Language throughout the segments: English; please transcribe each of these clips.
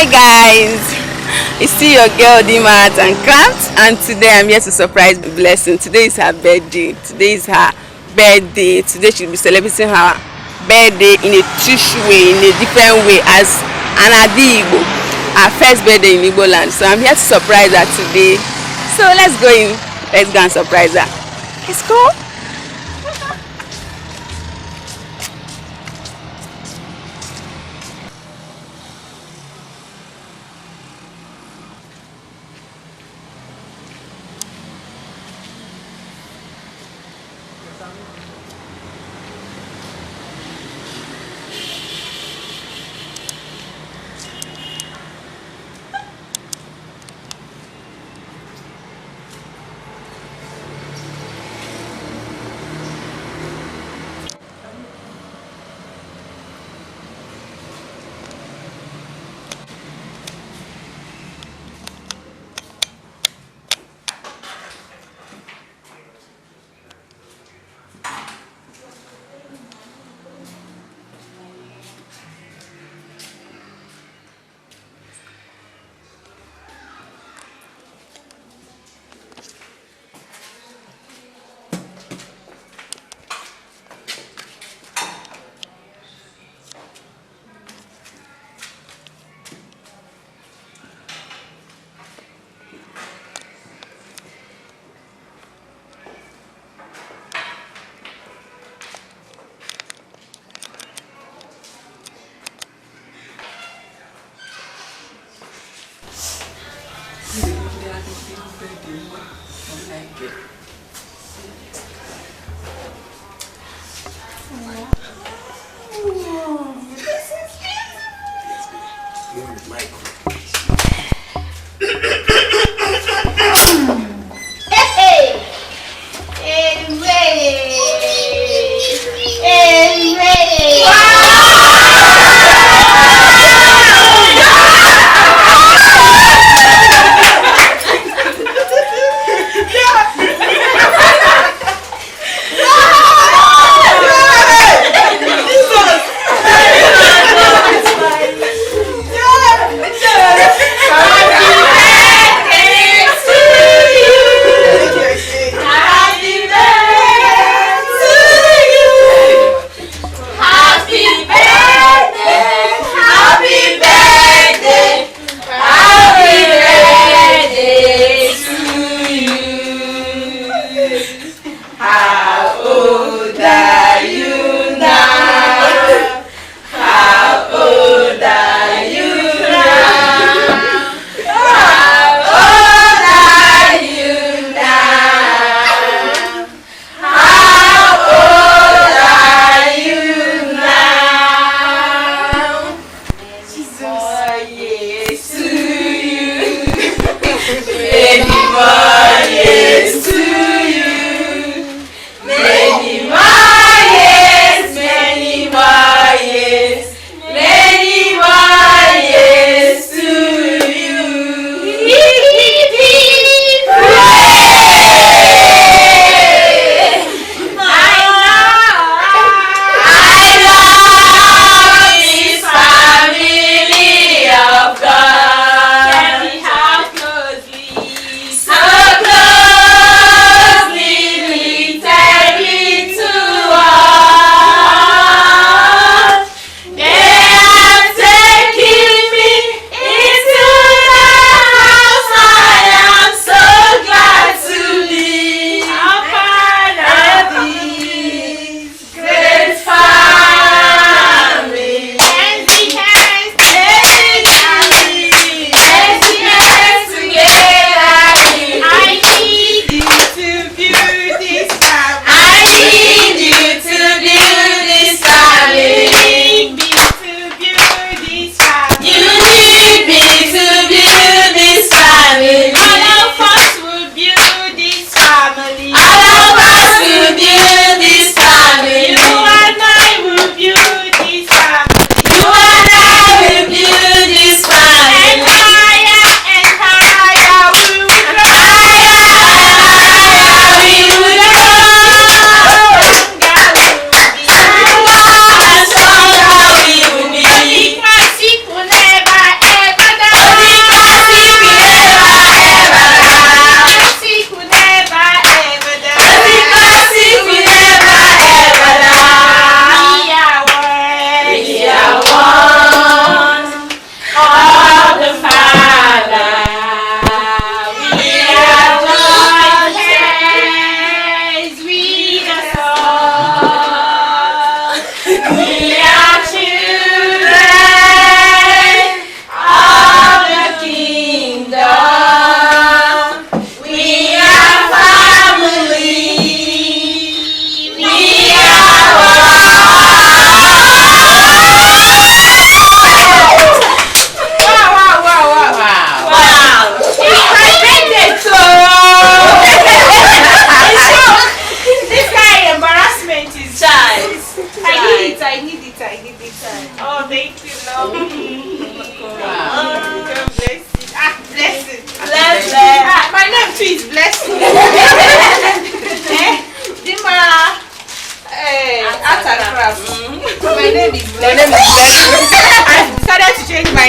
Hi guys, it's still your girl Dima Art and Craft, and today I'm here to surprise Blessing. Today is her birthday. Today she'll be celebrating her birthday in a tush way, in a different way, as an Ada-Igbo. Her first birthday in Igbo land. So I'm here to surprise her today. So let's go in. Let's go and surprise her. Let's go.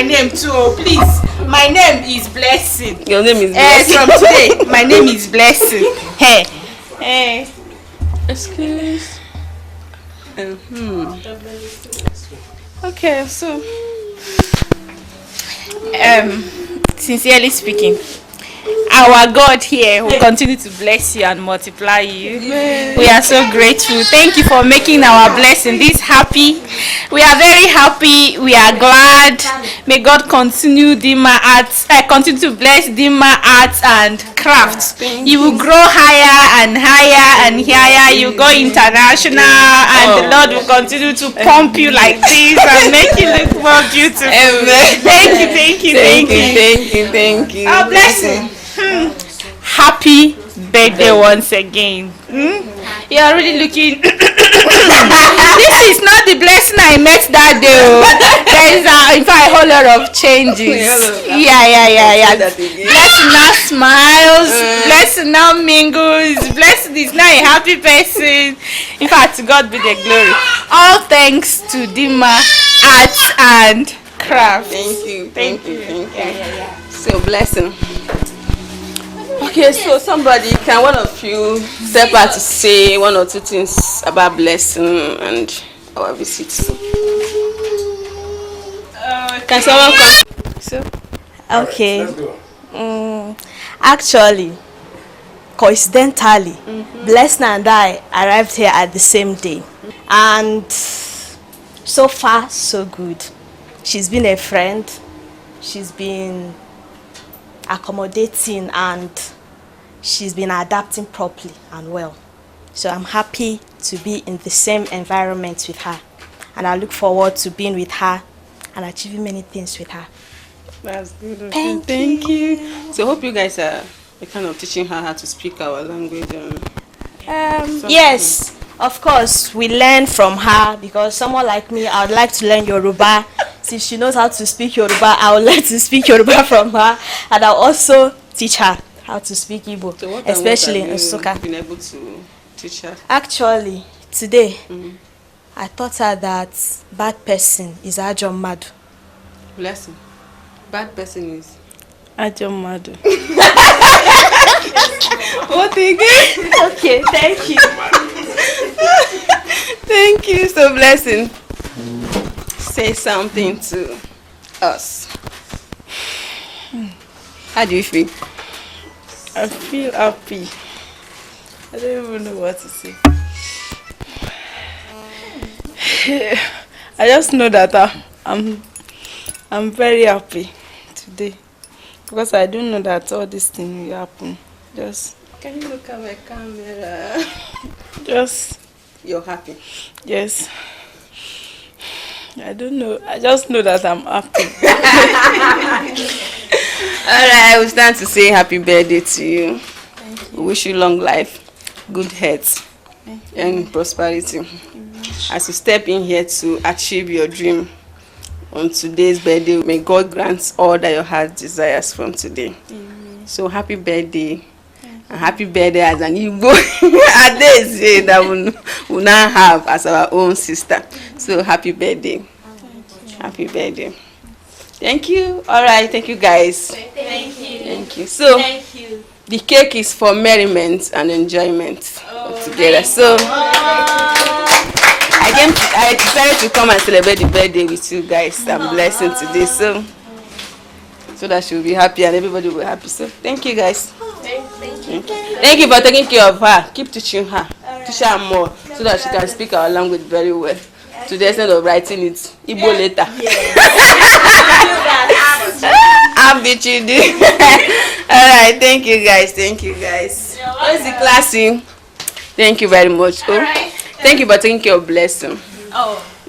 my name too. Oh, please. My name is Blessing. Your name is Blessing. From today, my name is Blessing. Hey. Excuse. Okay, so sincerely speaking, our God here will continue to bless you and multiply you. Amen. We are so grateful. Thank you for making our blessing this happy. We are very happy. We are glad. May God continue continue to bless Dima Arts and Crafts. You will grow higher and higher and higher. You go international, and the Lord will continue to pump you like this and make you look more beautiful. Amen. Thank you. Oh, blessing. Happy birthday once again. You're already looking. This is not the blessing I met that day. There is in fact a whole lot of changes. Yeah. Blessing now smiles. Blessing now mingles. Blessing is now a happy person. In fact, to God be the glory. All thanks to Dima Arts and Crafts. Thank you. Yeah. So Blessing. Okay, so can one of you step out to say one or two things about Blessing and our visit? Can someone come? So, okay. Actually, coincidentally, Blessing and I arrived here at the same day, and so far so good. She's been a friend. She's been accommodating, and she's been adapting properly and well. So I'm happy to be in the same environment with her, and I look forward to being with her and achieving many things with her. That's good. Thank you. So I hope you guys are kind of teaching her how to speak our language. Yes, of course, we learn from her, because someone like me, I would like to learn Yoruba. Since she knows how to speak Yoruba, I would like to speak Yoruba from her, and I'll also teach her how to speak Igbo, so especially in Nsukka. Been able to teach her? Actually, today, I taught her that bad person is Ajo Madu. Blessing. Bad person is Ajo Madu. What again? Okay, thank you. Thank you. So Blessing, say something to us. How do you feel? I feel happy. I don't even know what to say. I just know that I'm very happy today, because I don't know that all this thing will happen. Just can you look at my camera? Just you're happy. Yes. I don't know. I just know that I'm happy. Alright, we stand to say happy birthday to you. Thank you. We wish you long life, good health, and prosperity. As you step in here to achieve your dream on today's birthday, may God grant all that your heart desires from today. So happy birthday. And happy birthday as an Igbo Ada-Igbo that we now have as our own sister. So happy birthday. Happy birthday. Thank you. Alright, thank you guys. Thank you. So the cake is for merriment and enjoyment together. So I decided to come and celebrate the birthday with you guys. I'm Blessing today, so that she'll be happy and everybody will be happy. So thank you guys. Thank you for taking care of her. Keep teaching her. Teach her more so that she can speak our language very well. To the extent of writing it Igbo later. I'm bitching you. Alright, thank you guys. Where's the classing? Thank you very much. Thank you for taking care of Blessing.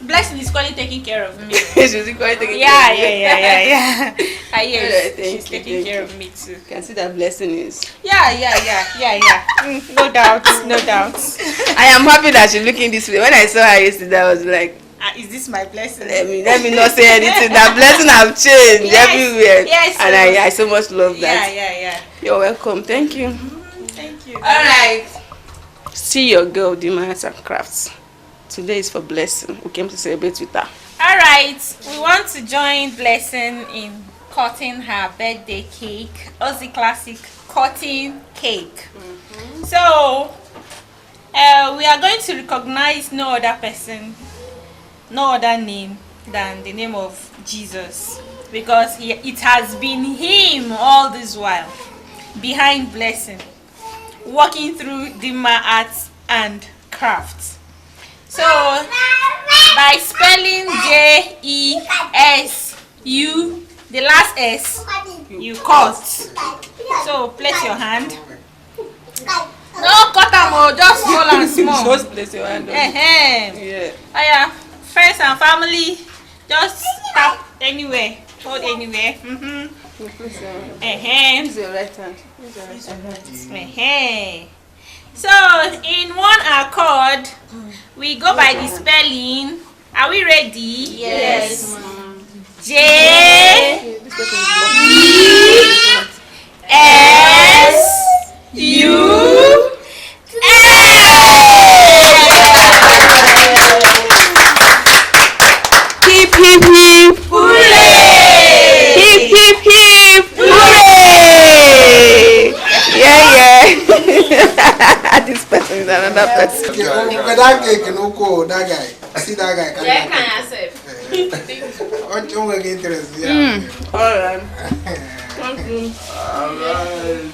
Blessing is quite taking care of me. She's quite taking care of me. Yeah. Yes, She's taking care of me too. You can see that Blessing is. Yeah. No doubt. I am happy that she's looking this way. When I saw her yesterday, I was like, is this my blessing? Let me not say anything. That Blessing have changed everywhere. Yes. And I so much love that. Yeah. You're welcome. Thank you. Thank you. Alright. See your girl, Dima Arts and Crafts. Today is for Blessing. We came to celebrate with her. Alright, we want to join Blessing in cutting her birthday cake. Aussie classic cutting cake. So, we are going to recognize no other person, no other name than the name of Jesus. Because it has been him all this while, behind Blessing, walking through Dima arts and crafts. So, by spelling J-E-S-U, the last S, you cut. So, place your hand. No, cut them, just small and small. Just place your hand on it. Yeah. Friends and family, just tap anywhere. Hold anywhere. Use your right hand. So, in one accord, we go by the spelling. Are we ready? Yes. J E S U Hip hip hip hooray! Hip hip hip hooray! Yeah. This person is another person. Okay, that guy can go. That guy. See that guy. Yeah, can I say? What you want to get interested? All right. All right. Thank you. All right.